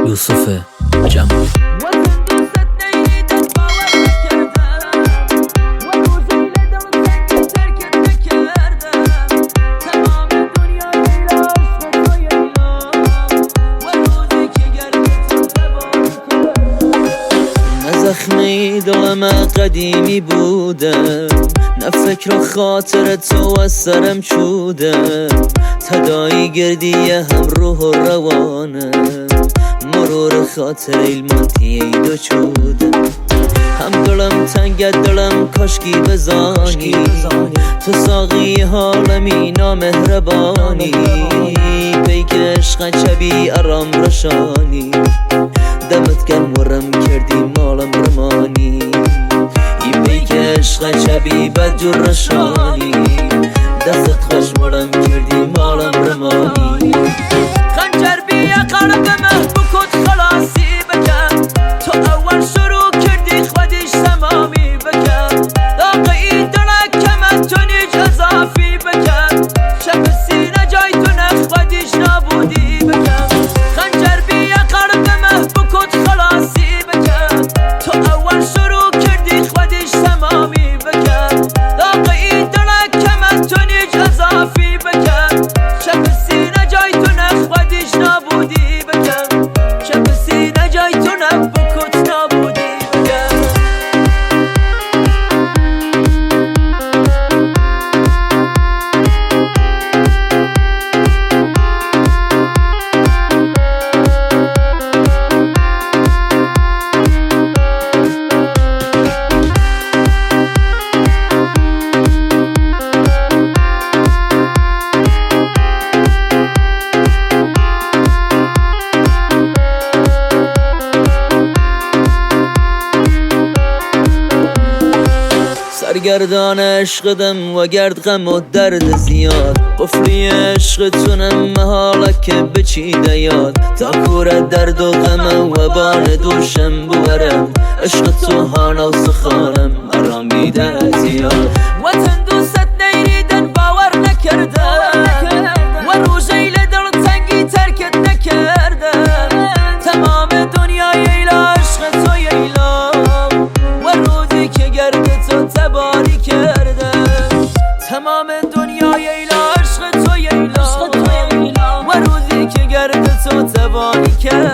یوسف جمال. زخمی دلم قدیمی بوده، نه فکر و خاطر تو از سرم چوده. تدایی گردی هم روح و روانه، مرور خاطر ایلمانتی ای دو چوده. هم دلم تنگت دلم کاشکی بزانی، تو ساقی حالمی نامهربانی. پیک عشق چبی ارام رشانی، دمت گرم ورم کردی مالم رمانی. ای پیک عشق چبی بدجور رشانی، دستت خوش مرم کردی مالم رمانی. خنجر بیا قلبمه بکن خلاصی بکن، تو اول شروع کردی خودش تمامی بکن. لاقی درکمت تو نیج اضافی بکن، شب سینه جای تو نخ خودش نابودی بکن. خنجر بیا قلبمه بکن خلاصی بکن، تو اول شروع کردی خودش تمامی بکن. لاقی درکمت تو نیج اضافی بکن، شب سینه جای تو نخ خودش نابودی بکن. شب سینه جای تو نخ بکن نابودی بکن. سرگردان عشقدم و گرد غم و درد زیاد. قفلی عشقتونم محاله که بچیده یاد. تا کور درد و غم و بان دوشم بورم، عشق تو هانا و سخانم آرامیده زیاد. وطن دوست نیریدن باور نکردن، و روزی لدل تنگی ترکت نکردن. تمام دنیای ایلا عشق تو ایلا، و روزی که گرد تو تباری کرده. تمام دنیای ایلا عشق تو ایلا، و روزی که گرد تو تباری کرده.